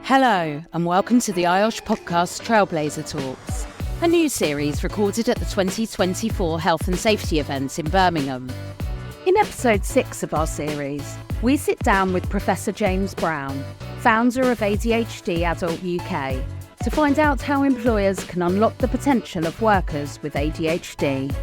Hello, and welcome to the IOSH podcast Trailblazer Talks, a new series recorded at the 2024 Health and Safety event in Birmingham. In episode 6 of our series, we sit down with Professor James Brown, founder of ADHD Adult UK, to find out how employers can unlock the potential of workers with ADHD.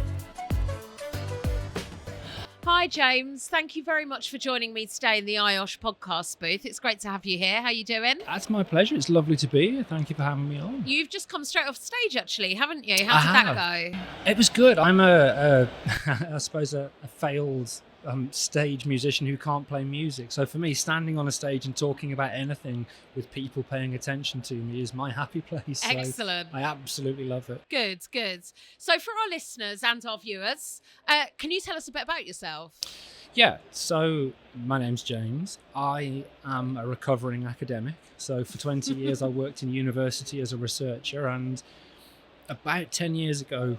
Hi James, thank you very much for joining me today in the IOSH podcast booth. It's great to have you here. How are you doing? That's my pleasure. It's lovely to be here. Thank you for having me on. You've just come straight off stage actually, haven't you? How did that go? It was good. I'm I suppose a failed stage musician who can't play music. So for me, standing on a stage and talking about anything with people paying attention to me is my happy place. Excellent. So I absolutely love it. Good. So for our listeners and our viewers, can you tell us a bit about yourself? Yeah, so my name's James. I am a recovering academic. So for 20 years, I worked in university as a researcher, and about 10 years ago,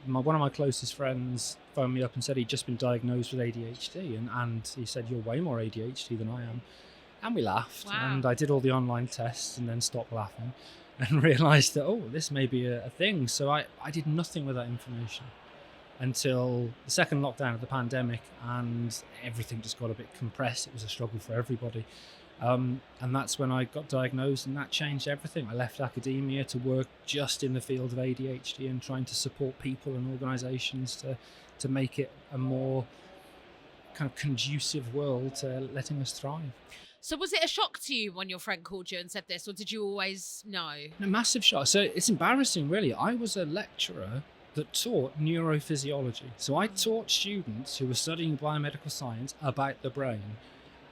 one of my closest friends phoned me up and said he'd just been diagnosed with ADHD, and he said, "You're way more ADHD than I am." And we laughed. Wow. And I did all the online tests and then stopped laughing and realised that, this may be a thing. So I did nothing with that information until the second lockdown of the pandemic, and everything just got a bit compressed. It was a struggle for everybody. And that's when I got diagnosed, and that changed everything. I left academia to work just in the field of ADHD and trying to support people and organisations to make it a more kind of conducive world to letting us thrive. So was it a shock to you when your friend called you and said this, or did you always know? A massive shock. So it's embarrassing, really. I was a lecturer that taught neurophysiology. So I taught students who were studying biomedical science about the brain.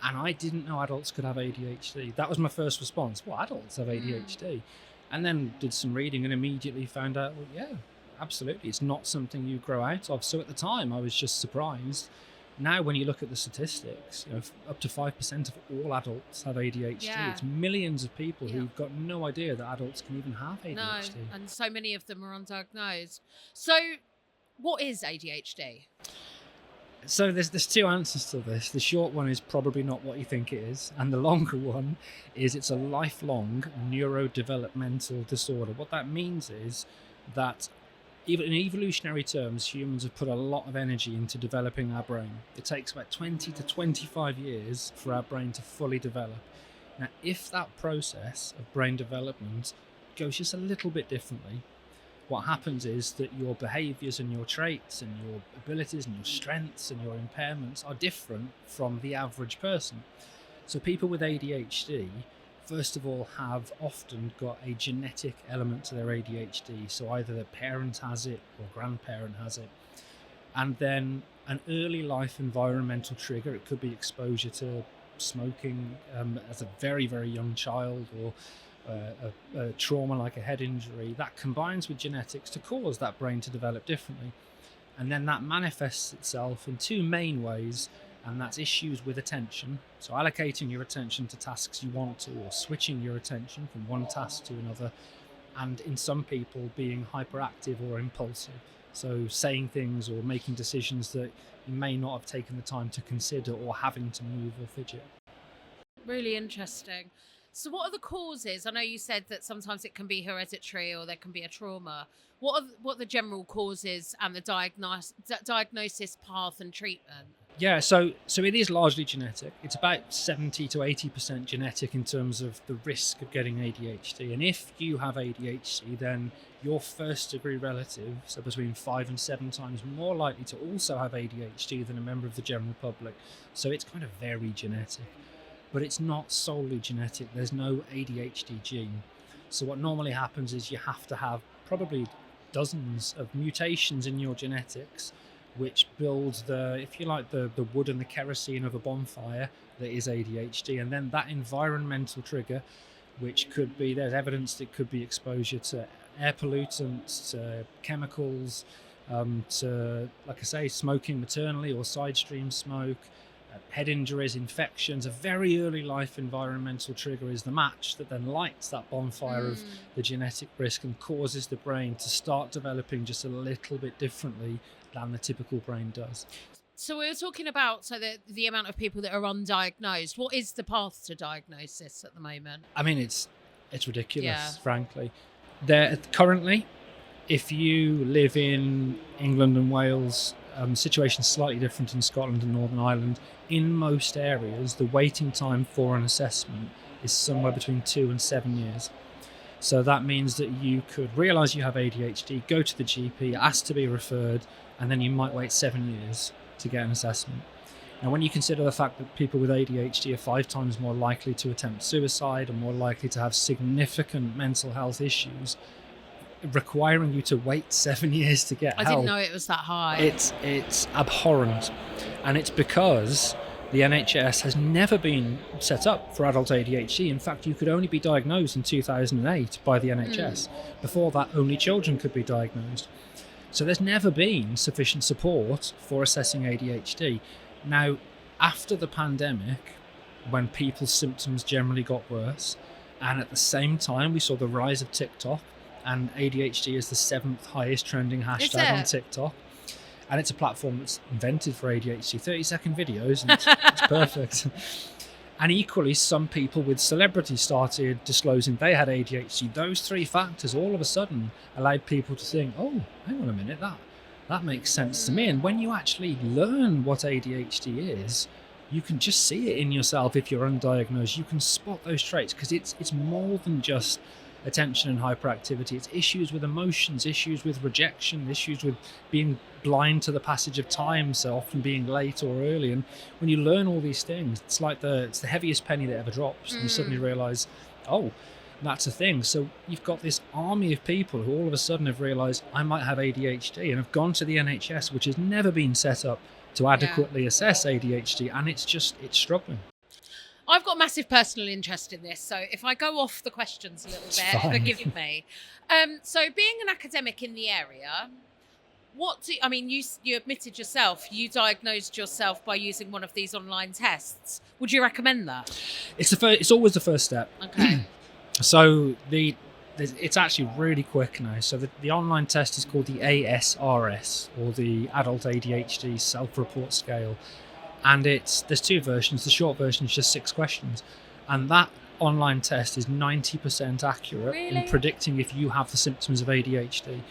And I didn't know adults could have ADHD. That was my first response. Well, adults have ADHD. And then did some reading and immediately found out, well, yeah, absolutely. It's not something you grow out of. So at the time, I was just surprised. Now, when you look at the statistics, up to 5% of all adults have ADHD. Yeah. It's millions of people who've got no idea that adults can even have ADHD. No, and so many of them are undiagnosed. So what is ADHD? So there's two answers to this. The short one is probably not what you think it is, and the longer one is it's a lifelong neurodevelopmental disorder. What that means is that even in evolutionary terms, humans have put a lot of energy into developing our brain. It takes about 20 to 25 years for our brain to fully develop. Now, if that process of brain development goes just a little bit differently, what happens is that your behaviours and your traits and your abilities and your strengths and your impairments are different from the average person. So people with ADHD, first of all, have often got a genetic element to their ADHD. So either the parent has it or grandparent has it. And then an early life environmental trigger, it could be exposure to smoking as a very, very young child, or a trauma like a head injury, that combines with genetics to cause that brain to develop differently. And then that manifests itself in two main ways, and that's issues with attention. So allocating your attention to tasks you want to, or switching your attention from one task to another. And in some people, being hyperactive or impulsive. So saying things or making decisions that you may not have taken the time to consider, or having to move or fidget. Really interesting. So what are the causes? I know you said that sometimes it can be hereditary or there can be a trauma. What are the general causes and the diagnosis path and treatment? Yeah, so it is largely genetic. It's about 70 to 80% genetic in terms of the risk of getting ADHD. And if you have ADHD, then your first degree relatives are between 5 and 7 times more likely to also have ADHD than a member of the general public. So it's kind of very genetic. But it's not solely genetic. There's no ADHD gene. So what normally happens is you have to have probably dozens of mutations in your genetics, which build if you like, the wood and the kerosene of a bonfire that is ADHD. And then that environmental trigger, which could be, there's evidence that it could be exposure to air pollutants, to chemicals, to, like I say, smoking maternally or side stream smoke, head injuries, infections. A very early life environmental trigger is the match that then lights that bonfire of the genetic risk and causes the brain to start developing just a little bit differently than the typical brain does. So we were talking about the amount of people that are undiagnosed. What is the path to diagnosis at the moment? I mean, it's ridiculous, Yeah. frankly. Currently, if you live in England and Wales, situation's slightly different in Scotland and Northern Ireland. In most areas, the waiting time for an assessment is somewhere between 2 and 7 years. So that means that you could realise you have ADHD, go to the GP, ask to be referred, and then you might wait 7 years to get an assessment. Now, when you consider the fact that people with ADHD are 5 times more likely to attempt suicide and more likely to have significant mental health issues, requiring you to wait 7 years to get help. I didn't know it was that high. It's abhorrent. And it's because the NHS has never been set up for adult ADHD. In fact, you could only be diagnosed in 2008 by the NHS. Before that, only children could be diagnosed. So there's never been sufficient support for assessing ADHD. Now, after the pandemic, when people's symptoms generally got worse, and at the same time we saw the rise of TikTok, and ADHD is the 7th highest trending hashtag on TikTok. And it's a platform that's invented for ADHD, 30-second videos, and it's perfect. And equally, some people with celebrities started disclosing they had ADHD. Those 3 factors all of a sudden allowed people to think, oh, hang on a minute, that makes sense to me. And when you actually learn what ADHD is, you can just see it in yourself if you're undiagnosed. You can spot those traits because it's more than just attention and hyperactivity. It's issues with emotions, issues with rejection, issues with being blind to the passage of time, so often being late or early. And when you learn all these things, it's like it's the heaviest penny that ever drops. And you suddenly realise, oh, that's a thing. So you've got this army of people who all of a sudden have realised I might have ADHD and have gone to the NHS, which has never been set up to adequately assess ADHD, and it's struggling. I've got massive personal interest in this, so if I go off the questions a little bit, forgive me. So being an academic in the area, you admitted yourself, you diagnosed yourself by using one of these online tests. Would you recommend that? It's always the first step. Okay. So it's actually really quick now. So the online test is called the ASRS, or the Adult ADHD Self-Report Scale. And there's 2 versions. The short version is just 6 questions. And that online test is 90% accurate in predicting if you have the symptoms of ADHD.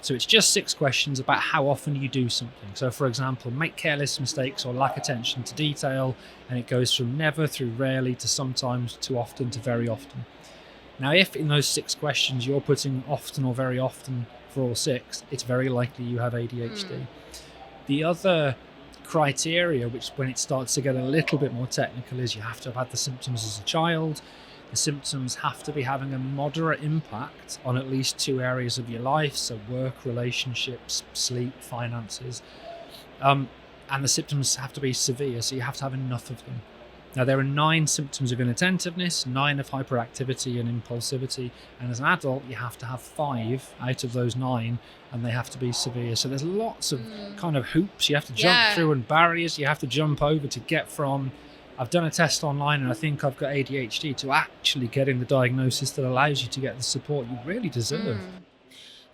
So it's just 6 questions about how often you do something. So, for example, make careless mistakes or lack attention to detail. And it goes from never through rarely to sometimes, too often to very often. Now, if in those 6 questions you're putting often or very often for all 6, it's very likely you have ADHD. The other criteria, which when it starts to get a little bit more technical, is you have to have had the symptoms as a child. The symptoms have to be having a moderate impact on at least 2 areas of your life, so work, relationships, sleep, finances. And the symptoms have to be severe, so you have to have enough of them. Now, there are 9 symptoms of inattentiveness, 9 of hyperactivity and impulsivity, and as an adult, you have to have 5 out of those 9, and they have to be severe. So there's lots of kind of hoops you have to jump through and barriers you have to jump over to get from, I've done a test online and I think I've got ADHD, to actually getting the diagnosis that allows you to get the support you really deserve.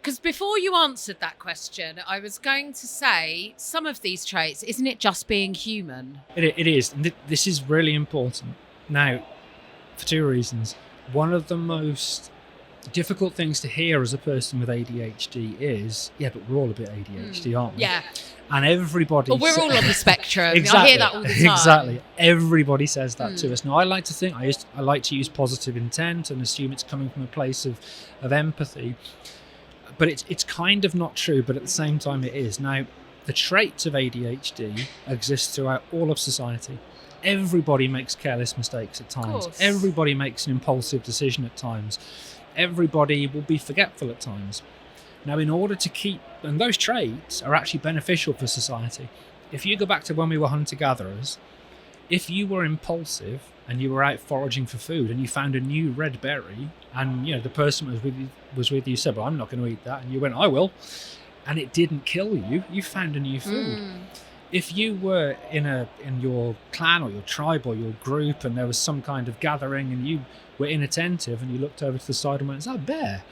Because before you answered that question, I was going to say, some of these traits, isn't it just being human? It is. And this is really important. Now, for 2 reasons. One of the most difficult things to hear as a person with ADHD is, yeah, but we're all a bit ADHD, aren't we? Yeah. And everybody... Well, we're all on the spectrum. Exactly. I hear that all the time. Exactly. Everybody says that to us. Now, I like to think, I like to use positive intent and assume it's coming from a place of empathy. But it's kind of not true, but at the same time it is. Now, the traits of ADHD exist throughout all of society. Everybody makes careless mistakes at times. Everybody makes an impulsive decision at times. Everybody will be forgetful at times. Now, in order to keep... And those traits are actually beneficial for society. If you go back to when we were hunter-gatherers, if you were impulsive and you were out foraging for food and you found a new red berry and, you know, the person was with you said, well, I'm not going to eat that. And you went, I will. And it didn't kill you. You found a new food. If you were in your clan or your tribe or your group and there was some kind of gathering and you were inattentive and you looked over to the side and went, is that a bear?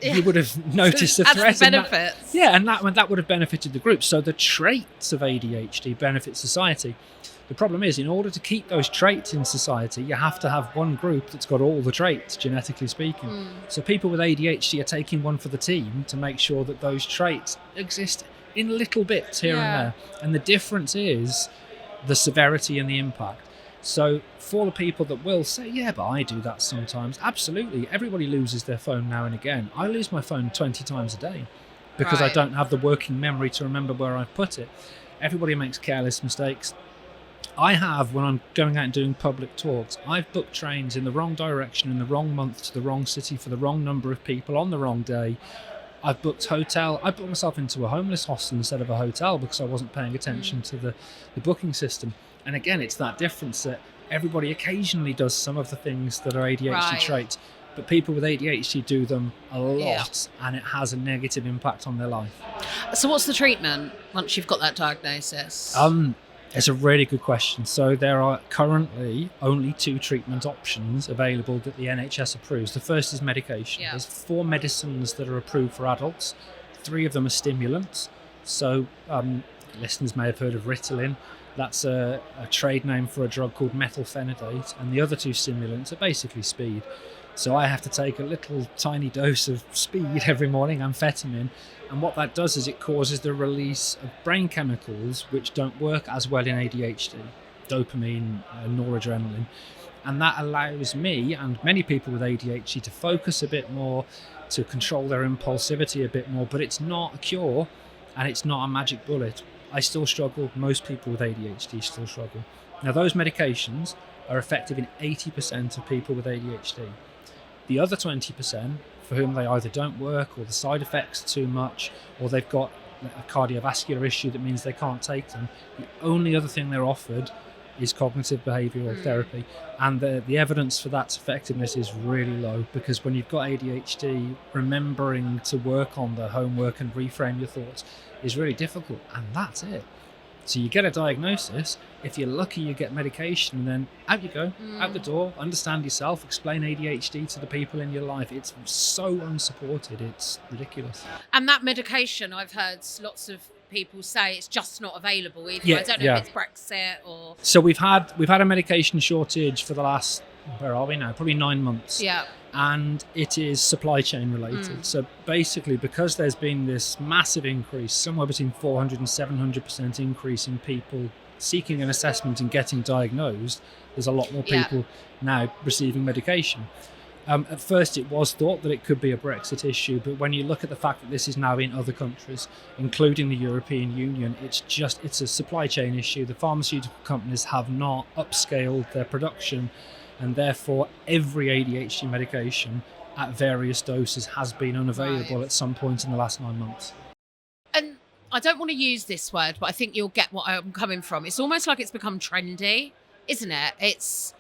you would have noticed the That's threat. the benefits. And that would have benefited the group. So the traits of ADHD benefit society. The problem is, in order to keep those traits in society, you have to have one group that's got all the traits, genetically speaking. So people with ADHD are taking one for the team to make sure that those traits exist in little bits here and there. And the difference is the severity and the impact. So for the people that will say, yeah, but I do that sometimes, absolutely. Everybody loses their phone now and again. I lose my phone 20 times a day because I don't have the working memory to remember where I've put it. Everybody makes careless mistakes. I have, when I'm going out and doing public talks, I've booked trains in the wrong direction, in the wrong month, to the wrong city, for the wrong number of people, on the wrong day. I've booked hotel. I booked myself into a homeless hostel instead of a hotel because I wasn't paying attention to the booking system. And again, it's that difference that everybody occasionally does some of the things that are ADHD traits, but people with ADHD do them a lot, and it has a negative impact on their life. So what's the treatment once you've got that diagnosis? It's a really good question. So there are currently only 2 treatment options available that the NHS approves. The first is medication. There's 4 medicines that are approved for adults. 3 of them are stimulants. So listeners may have heard of Ritalin. That's a trade name for a drug called methylphenidate. And the other 2 stimulants are basically speed. So I have to take a little tiny dose of speed every morning, amphetamine. And what that does is it causes the release of brain chemicals which don't work as well in ADHD, dopamine, noradrenaline. And that allows me and many people with ADHD to focus a bit more, to control their impulsivity a bit more. But it's not a cure and it's not a magic bullet. I still struggle. Most people with ADHD still struggle. Now, those medications are effective in 80% of people with ADHD. The other 20%, for whom they either don't work or the side effects are too much, or they've got a cardiovascular issue that means they can't take them, the only other thing they're offered is cognitive behavioural therapy. And the evidence for that's effectiveness is really low, because when you've got ADHD, remembering to work on the homework and reframe your thoughts is really difficult, and that's it. So you get a diagnosis, if you're lucky you get medication, and then out you go, out the door, understand yourself, explain ADHD to the people in your life. It's so unsupported, it's ridiculous. And that medication, I've heard lots of people say it's just not available either. I don't know if it's Brexit or... So we've had a medication shortage for the last, where are we now? Probably 9 months. Yeah. And it is supply chain related. So basically, because there's been this massive increase, somewhere between 400 and 700% increase in people seeking an assessment and getting diagnosed, there's a lot more people now receiving medication. At first, it was thought that it could be a Brexit issue, but when you look at the fact that this is now in other countries, including the European Union, it's a supply chain issue. The pharmaceutical companies have not upscaled their production, and therefore every ADHD medication at various doses has been unavailable at some point in the last 9 months. And I don't want to use this word, but I think you'll get what I'm coming from. It's almost like it's become trendy, isn't it? It's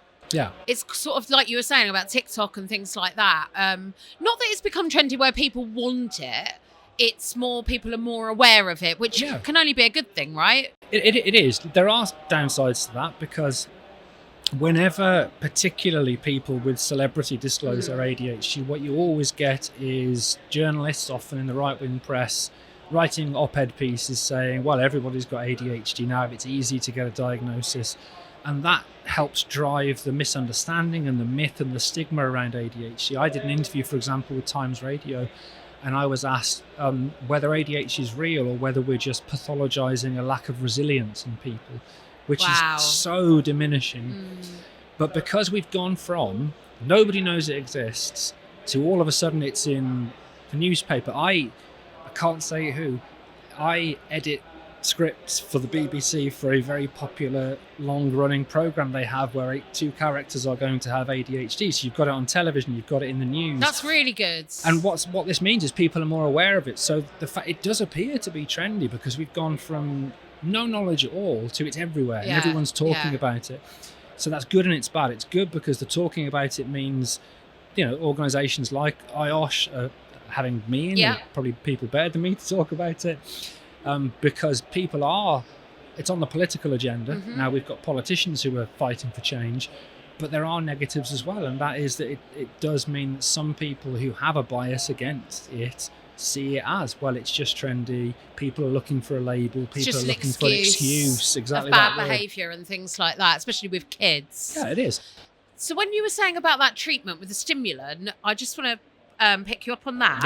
sort of like you were saying about TikTok and things like that. Not that it's become trendy where people want it. It's more people are more aware of it, which can only be a good thing, right? It is. There are downsides to that, because whenever particularly people with celebrity disclose their ADHD, what you always get is journalists, often in the right-wing press, writing op-ed pieces saying, well, everybody's got ADHD now, it's easy to get a diagnosis. And that helps drive the misunderstanding and the myth and the stigma around ADHD. I did an interview, for example, with Times Radio, and I was asked whether ADHD is real or whether we're just pathologizing a lack of resilience in people, which is so diminishing. But because we've gone from nobody knows it exists to all of a sudden it's in the newspaper. I can't say who. I edit scripts for the BBC for a very popular long-running programme they have where 2 characters are going to have ADHD. So you've got it on television, you've got it in the news. That's really good. And what this means is people are more aware of it. So the fact it does appear to be trendy, because we've gone from no knowledge at all to it's everywhere and everyone's talking about it. So that's good and it's bad. It's good because the talking about it means, organisations like IOSH are having me and probably people better than me to talk about it. Because it's on the political agenda. Now we've got politicians who are fighting for change, But there are negatives as well, and that is that it does mean that some people who have a bias against it see it as, well, it's just trendy, people are looking for a label, people are looking for an excuse, exactly, bad behaviour and things like that, especially with kids. Yeah, it is. So when you were saying about that treatment with the stimulant, I just want to pick you up on that.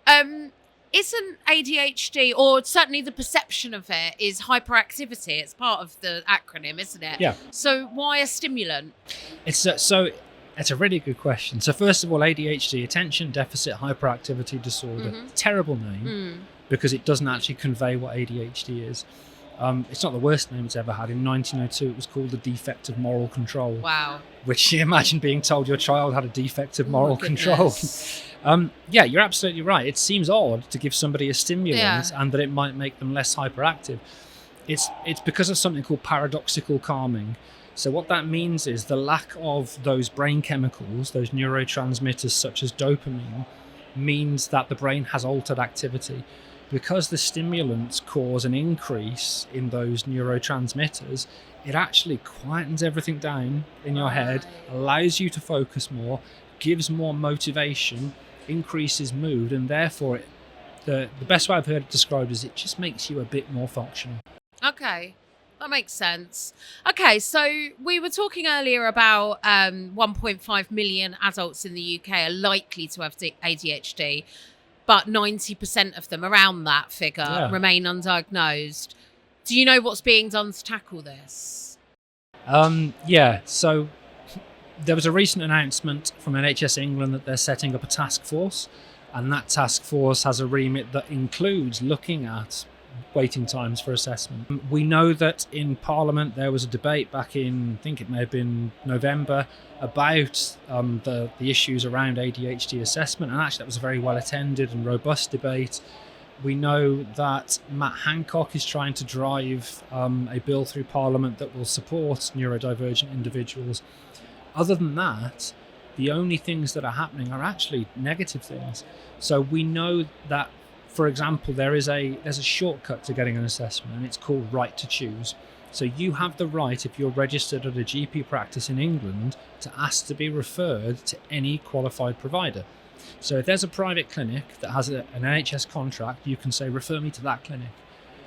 Yeah. Isn't ADHD, or certainly the perception of it, is hyperactivity? It's part of the acronym, isn't it? Yeah. So why a stimulant? It's a really good question. So first of all, ADHD, attention deficit hyperactivity disorder, terrible name because it doesn't actually convey what ADHD is. It's not the worst name it's ever had. In 1902, it was called the defect of moral control. Wow. Which you imagine being told your child had a defect of moral control. Yeah, you're absolutely right. It seems odd to give somebody a stimulant and that it might make them less hyperactive. It's because of something called paradoxical calming. So what that means is the lack of those brain chemicals, those neurotransmitters such as dopamine, means that the brain has altered activity. Because the stimulants cause an increase in those neurotransmitters, it actually quietens everything down in your head, allows you to focus more, gives more motivation, increases mood, and therefore the best way I've heard it described is it just makes you a bit more functional. Okay, that makes sense. Okay, so we were talking earlier about 1.5 million adults in the UK are likely to have ADHD, but 90% of them, around that figure, remain undiagnosed. Do you know what's being done to tackle this? So there was a recent announcement from NHS England that they're setting up a task force, and that task force has a remit that includes looking at waiting times for assessment. We know that in Parliament there was a debate back in, I think it may have been November, about the issues around ADHD assessment, and actually that was a very well attended and robust debate. We know that Matt Hancock is trying to drive a bill through Parliament that will support neurodivergent individuals. Other than that, the only things that are happening are actually negative things. So we know that, for example, there's a shortcut to getting an assessment, and it's called right to choose. So you have the right, if you're registered at a GP practice in England, to ask to be referred to any qualified provider. So if there's a private clinic that has an NHS contract, you can say, refer me to that clinic.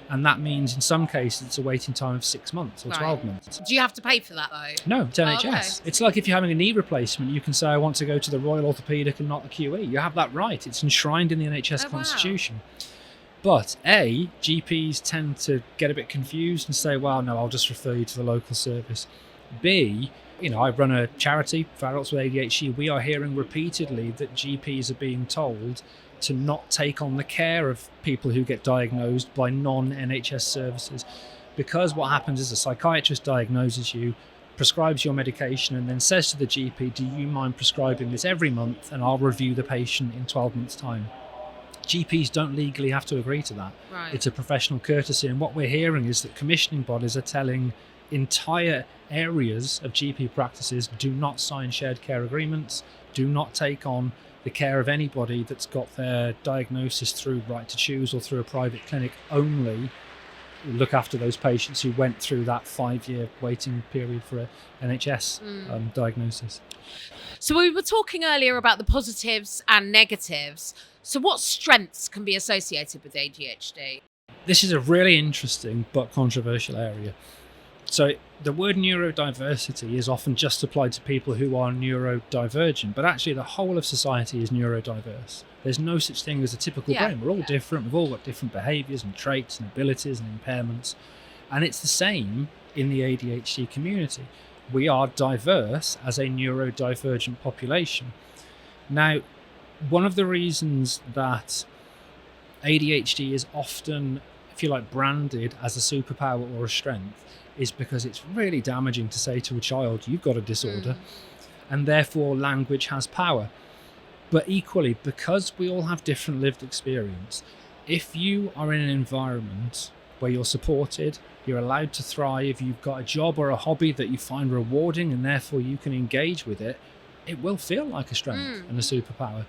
And that means in some cases it's a waiting time of 6 months or 12 months. Do you have to pay for that though? No, it's NHS. Okay. It's like if you're having a knee replacement, you can say, I want to go to the Royal Orthopaedic and not the QE. You have that right. It's enshrined in the NHS Constitution. Wow. But A, GPs tend to get a bit confused and say, well, no, I'll just refer you to the local service. B, I run a charity for adults with ADHD. We are hearing repeatedly that GPs are being told to not take on the care of people who get diagnosed by non-NHS services, because what happens is a psychiatrist diagnoses you, prescribes your medication, and then says to the GP, do you mind prescribing this every month, and I'll review the patient in 12 months' time. GPs don't legally have to agree to that. Right. It's a professional courtesy, and what we're hearing is that commissioning bodies are telling entire areas of GP practices, do not sign shared care agreements, do not take on the care of anybody that's got their diagnosis through right to choose or through a private clinic. Only look after those patients who went through that 5-year waiting period for an NHS diagnosis. So we were talking earlier about the positives and negatives. So what strengths can be associated with ADHD? This is a really interesting but controversial area. So the word neurodiversity is often just applied to people who are neurodivergent, but actually the whole of society is neurodiverse. There's no such thing as a typical brain. We're all different. We've all got different behaviours and traits and abilities and impairments. And it's the same in the ADHD community. We are diverse as a neurodivergent population. Now, one of the reasons that ADHD is often, if you like, branded as a superpower or a strength is because it's really damaging to say to a child, you've got a disorder, and therefore language has power. But equally, because we all have different lived experience, if you are in an environment where you're supported, you're allowed to thrive, you've got a job or a hobby that you find rewarding and therefore you can engage with it, it will feel like a strength and a superpower.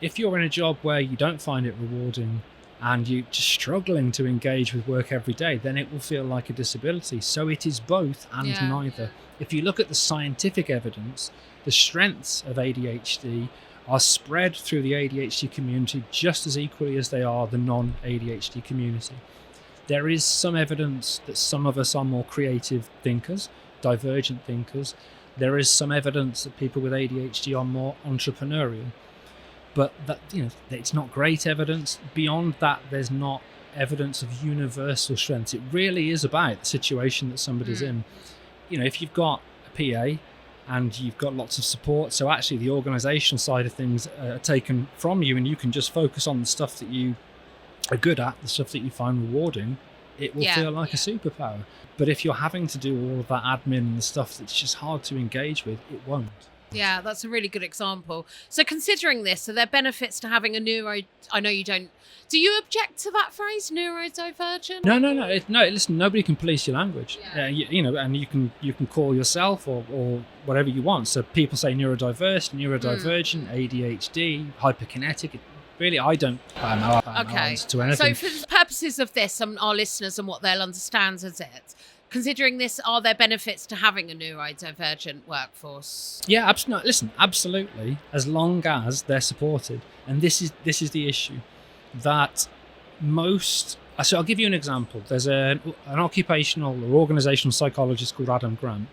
If you're in a job where you don't find it rewarding and you're just struggling to engage with work every day, then it will feel like a disability. So it is both and neither. If you look at the scientific evidence, the strengths of ADHD are spread through the ADHD community just as equally as they are the non-ADHD community. There is some evidence that some of us are more creative thinkers, divergent thinkers. There is some evidence that people with ADHD are more entrepreneurial. But that, it's not great evidence. Beyond that, there's not evidence of universal strengths. It really is about the situation that somebody's in. If you've got a PA and you've got lots of support, so actually the organisational side of things are taken from you, and you can just focus on the stuff that you are good at, the stuff that you find rewarding, it will feel like a superpower. But if you're having to do all of that admin and the stuff that's just hard to engage with, it won't. Yeah, that's a really good example. So considering this, are there benefits to having a I know you don't... Do you object to that phrase, neurodivergent? No. Listen, nobody can police your language. And you can call yourself or whatever you want. So people say neurodiverse, neurodivergent, ADHD, hyperkinetic. Really, I don't know to anything. So for the purposes of this and our listeners and what they'll understand as it, considering this, are there benefits to having a neurodivergent workforce? Yeah, absolutely. As long as they're supported. And this is the issue. That most... So I'll give you an example. There's an occupational or organisational psychologist called Adam Grant,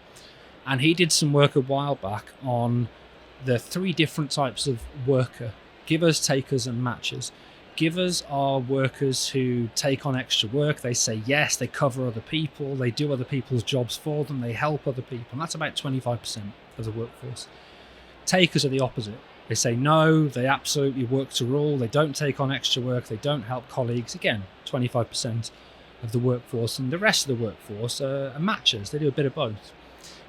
and he did some work a while back on the 3 different types of worker: givers, takers, and matchers. Givers are workers who take on extra work. They say yes, they cover other people, they do other people's jobs for them, they help other people. And that's about 25% of the workforce. Takers are the opposite. They say no, they absolutely work to rule, they don't take on extra work, they don't help colleagues. Again, 25% of the workforce. And the rest of the workforce are matchers. They do a bit of both.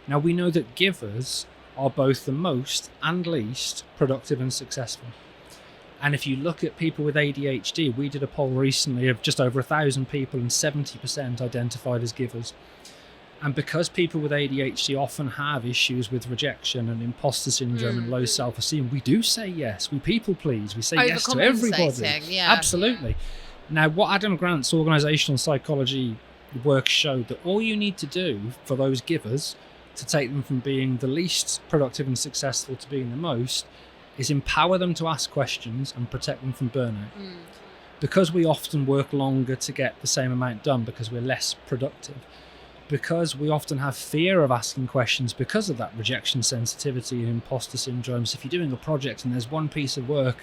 Now, we know that givers are both the most and least productive and successful. And if you look at people with ADHD, we did a poll recently of just over 1,000 people, and 70% identified as givers. And because people with ADHD often have issues with rejection and imposter syndrome and low self-esteem, we do say yes. We people please. We say yes to everybody. Yeah. Absolutely. Now, what Adam Grant's organisational psychology work showed, that all you need to do for those givers to take them from being the least productive and successful to being the most is empower them to ask questions and protect them from burnout. Because we often work longer to get the same amount done because we're less productive, because we often have fear of asking questions because of that rejection sensitivity and imposter syndrome. So if you're doing a project and there's one piece of work,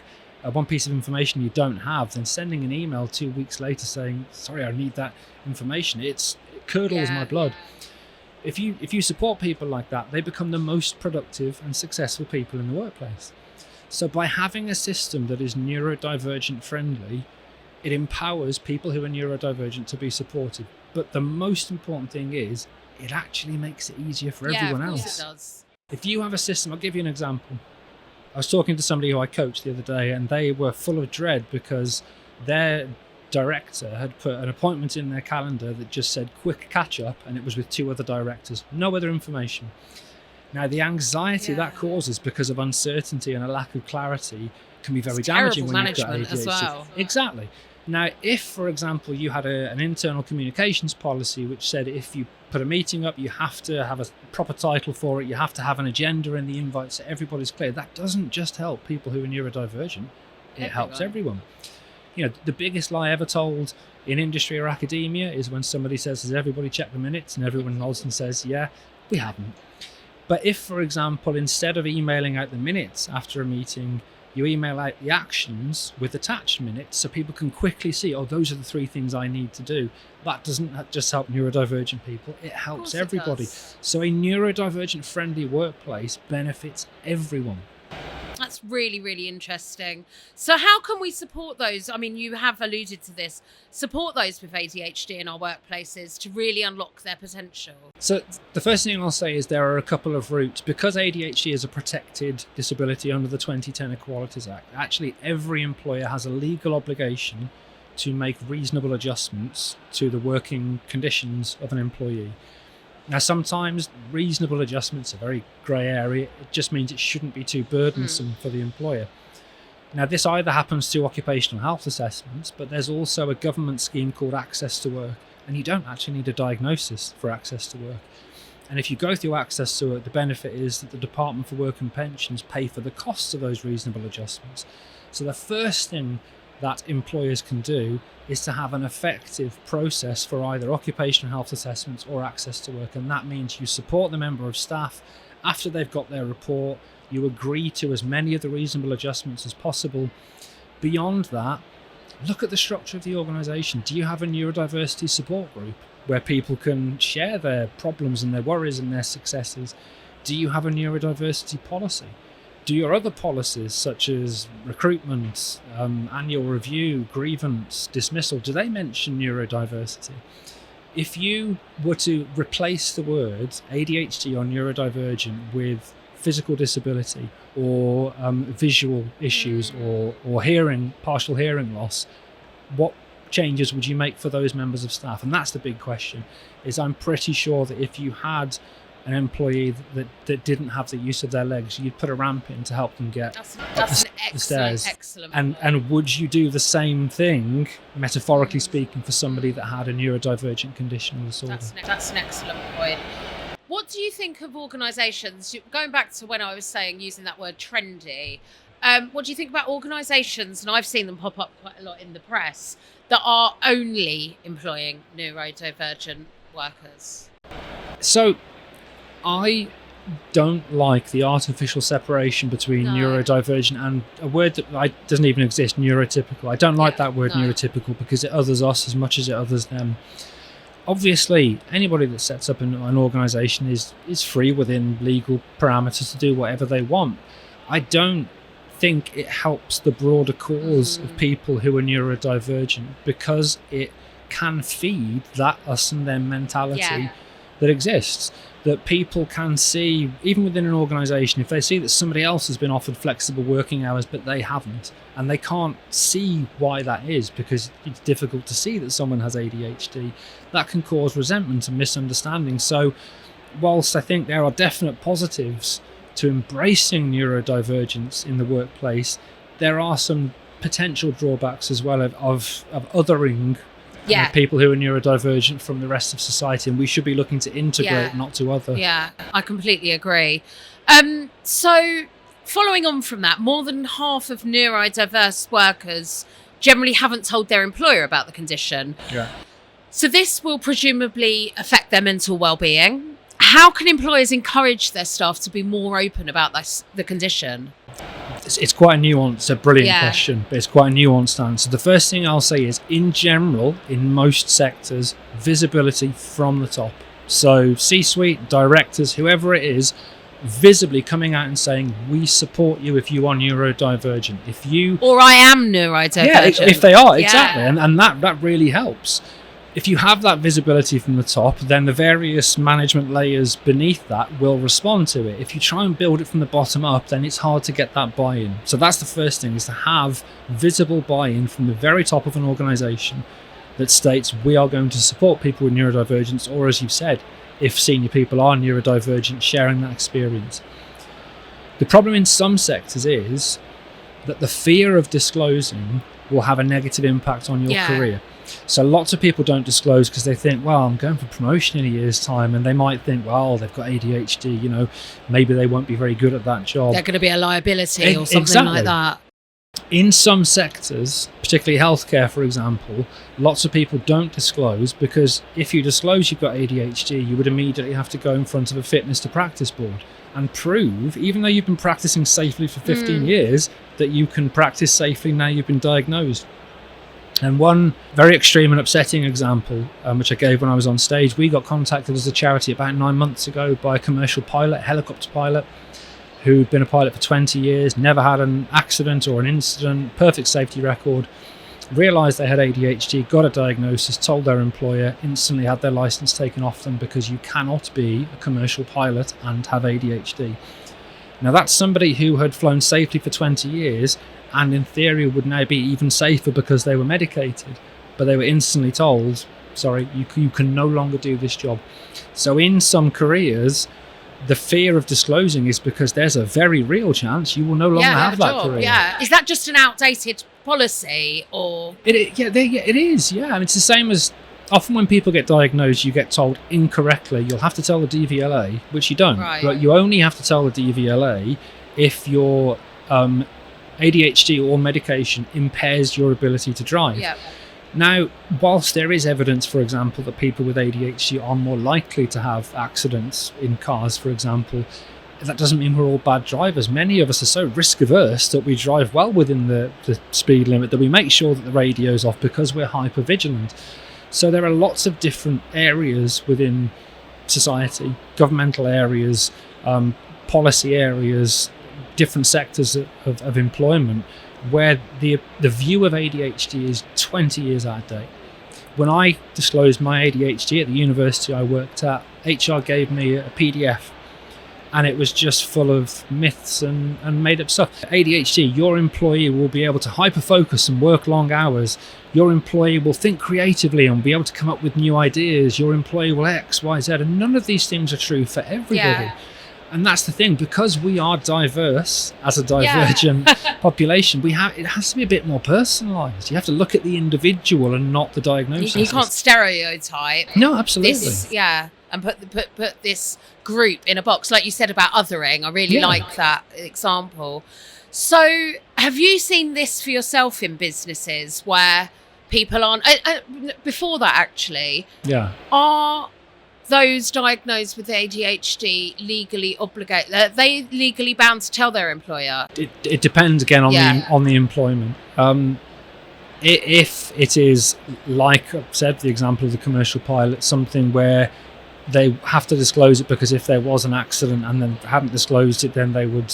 one piece of information you don't have, then sending an email 2 weeks later saying, sorry, I need that information, it curdles my blood. If you support people like that, they become the most productive and successful people in the workplace. So by having a system that is neurodivergent friendly, it empowers people who are neurodivergent to be supported. But the most important thing is, it actually makes it easier for everyone else. It does. If you have a system, I'll give you an example. I was talking to somebody who I coached the other day, and they were full of dread because their director had put an appointment in their calendar that just said quick catch up, and it was with 2 other directors, no other information. Now, the anxiety that causes because of uncertainty and a lack of clarity can be very damaging when you've got ADHD. As well. Exactly. Now, if, for example, you had an internal communications policy which said if you put a meeting up, you have to have a proper title for it, you have to have an agenda in the invite so everybody's clear, that doesn't just help people who are neurodivergent, it helps everyone. The biggest lie ever told in industry or academia is when somebody says, has everybody checked the minutes? And everyone nods and says, yeah, we haven't. But if, for example, instead of emailing out the minutes after a meeting, you email out the actions with attached minutes so people can quickly see, oh, those are the 3 things I need to do. That doesn't just help neurodivergent people, it helps everybody. So a neurodivergent friendly workplace benefits everyone. That's really, really interesting. So how can we support those? I mean, you have alluded to this. Support those with ADHD in our workplaces to really unlock their potential. So the first thing I'll say is there are a couple of routes. Because ADHD is a protected disability under the 2010 Equalities Act, actually every employer has a legal obligation to make reasonable adjustments to the working conditions of an employee. Now, sometimes reasonable adjustments are a very grey area. It just means it shouldn't be too burdensome for the employer. Now, this either happens through occupational health assessments, but there's also a government scheme called Access to Work, and you don't actually need a diagnosis for access to work. And if you go through Access to Work, the benefit is that the Department for Work and Pensions pay for the costs of those reasonable adjustments. So the first thing that employers can do is to have an effective process for either occupational health assessments or access to work. And that means you support the member of staff after they've got their report, you agree to as many of the reasonable adjustments as possible. Beyond that, look at the structure of the organisation. Do you have a neurodiversity support group where people can share their problems and their worries and their successes? Do you have a neurodiversity policy? Do your other policies, such as recruitment, annual review, grievance, dismissal, do they mention neurodiversity? If you were to replace the words ADHD or neurodivergent with physical disability or visual issues or hearing, partial hearing loss, what changes would you make for those members of staff? And that's the big question. Is I'm pretty sure that if you had an employee that didn't have the use of their legs, you'd put a ramp in to help them get up the stairs. Excellent. And would you do the same thing, metaphorically speaking, for somebody that had a neurodivergent conditional disorder? That's an excellent point. What do you think of organisations, going back to when I was saying using that word trendy, what do you think about organisations, and I've seen them pop up quite a lot in the press, that are only employing neurodivergent workers? So I don't like the artificial separation between neurodivergent and a word that doesn't even exist, neurotypical. I don't like that word neurotypical because it others us as much as it others them. Obviously, anybody that sets up an organisation is free within legal parameters to do whatever they want. I don't think it helps the broader cause of people who are neurodivergent because it can feed that us and them mentality that exists. That people can see, even within an organisation, if they see that somebody else has been offered flexible working hours but they haven't, and they can't see why that is because it's difficult to see that someone has ADHD, that can cause resentment and misunderstanding. So whilst I think there are definite positives to embracing neurodivergence in the workplace, there are some potential drawbacks as well of othering people who are neurodivergent from the rest of society, and we should be looking to integrate, not to other. Yeah, I completely agree. So following on from that, more than half of neurodiverse workers generally haven't told their employer about the condition. Yeah. So this will presumably affect their mental well-being. How can employers encourage their staff to be more open about the condition? It's quite a nuanced, a brilliant question, but it's quite a nuanced answer. The first thing I'll say is, in general, in most sectors, visibility from the top. So C-suite, directors, whoever it is, visibly coming out and saying, we support you if you are neurodivergent. If you... Or I am neurodivergent. Yeah, if they are, exactly. And that really helps. If you have that visibility from the top, then the various management layers beneath that will respond to it. If you try and build it from the bottom up, then it's hard to get that buy-in. So that's the first thing, is to have visible buy-in from the very top of an organisation that states we are going to support people with neurodivergence, or as you've said, if senior people are neurodivergent, sharing that experience. The problem in some sectors is that the fear of disclosing will have a negative impact on your career. So lots of people don't disclose because they think, well, I'm going for promotion in a year's time, and they might think, well, they've got ADHD, maybe they won't be very good at that job. They're going to be a liability or something like that. In some sectors, particularly healthcare, for example, lots of people don't disclose because if you disclose you've got ADHD, you would immediately have to go in front of a fitness to practice board and prove, even though you've been practicing safely for 15 years, that you can practice safely now you've been diagnosed. And one very extreme and upsetting example, which I gave when I was on stage, we got contacted as a charity about 9 months ago by a commercial pilot, helicopter pilot, who'd been a pilot for 20 years, never had an accident or an incident, perfect safety record, realised they had ADHD, got a diagnosis, told their employer, instantly had their licence taken off them because you cannot be a commercial pilot and have ADHD. Now that's somebody who had flown safely for 20 years and in theory would now be even safer because they were medicated, but they were instantly told, sorry, you can no longer do this job. So in some careers, the fear of disclosing is because there's a very real chance you will no longer have that career. Yeah. Is that just an outdated policy, or? It is. Yeah. I mean, it's the same as often when people get diagnosed, you get told incorrectly, you'll have to tell the DVLA, which you don't. Right. But you only have to tell the DVLA if your ADHD or medication impairs your ability to drive. Yeah. Now, whilst there is evidence, for example, that people with ADHD are more likely to have accidents in cars, for example, that doesn't mean we're all bad drivers. Many of us are so risk averse that we drive well within the speed limit, that we make sure that the radio's off because we're hyper vigilant. So there are lots of different areas within society, governmental areas, policy areas, different sectors of employment, where the view of ADHD is 20 years out of date. When I disclosed my ADHD at the university I worked at, HR gave me a PDF, and it was just full of myths and made up stuff. ADHD, your employee will be able to hyper-focus and work long hours. Your employee will think creatively and be able to come up with new ideas. Your employee will X, Y, Z. And none of these things are true for everybody. Yeah. And that's the thing, because we are diverse as a divergent population, it has to be a bit more personalised. You have to look at the individual and not the diagnosis. You can't stereotype. No, absolutely. And put this group in a box, like you said about othering. I really like that example. So, have you seen this for yourself in businesses where people aren't? Before that, actually, are those diagnosed with ADHD legally obligated? Are they legally bound to tell their employer? It depends again on the employment. If it is, like I said, the example of the commercial pilot, something where they have to disclose it because if there was an accident and then hadn't disclosed it, then they would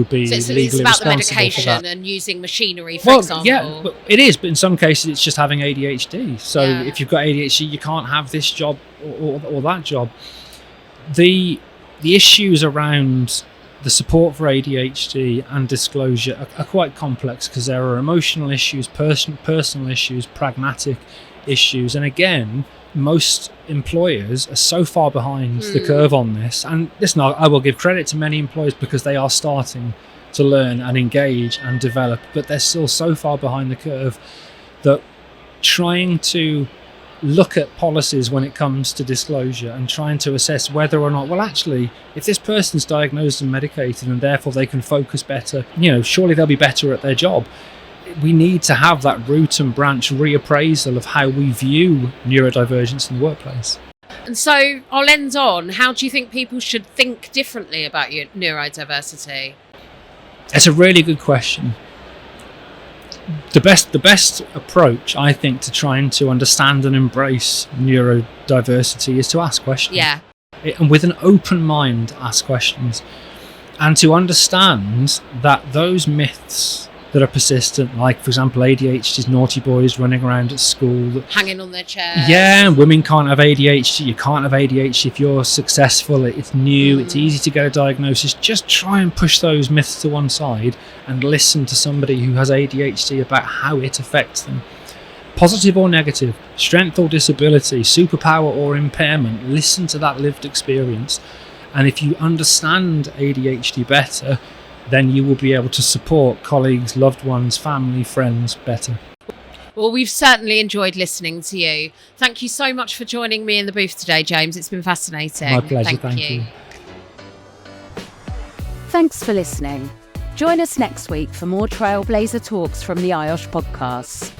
be legally it's about the responsible medication for that. And using machinery, for example. Yeah, but it is. But in some cases, it's just having ADHD. So if you've got ADHD, you can't have this job or that job. The issues around the support for ADHD and disclosure are quite complex, because there are emotional issues, personal issues, pragmatic issues, and again, most employers are so far behind the curve on this. And listen, I will give credit to many employers because they are starting to learn and engage and develop, but they're still so far behind the curve that trying to look at policies when it comes to disclosure and trying to assess whether or not, well, actually, if this person's diagnosed and medicated and therefore they can focus better, surely they'll be better at their job. We need to have that root and branch reappraisal of how we view neurodivergence in the workplace. And so I'll end on, how do you think people should think differently about your neurodiversity? It's a really good question. The best approach, I think, to trying to understand and embrace neurodiversity is to ask questions. Yeah. And with an open mind, ask questions. And to understand that those myths that are persistent, like, for example, ADHD's naughty boys running around at school, hanging on their chairs. Yeah, women can't have ADHD. You can't have ADHD if you're successful. It's new. It's easy to get a diagnosis. Just try and push those myths to one side and listen to somebody who has ADHD about how it affects them. Positive or negative, strength or disability, superpower or impairment. Listen to that lived experience. And if you understand ADHD better, then you will be able to support colleagues, loved ones, family, friends better. Well, we've certainly enjoyed listening to you. Thank you so much for joining me in the booth today, James. It's been fascinating. My pleasure. Thank you. Thanks for listening. Join us next week for more Trailblazer talks from the IOSH podcasts.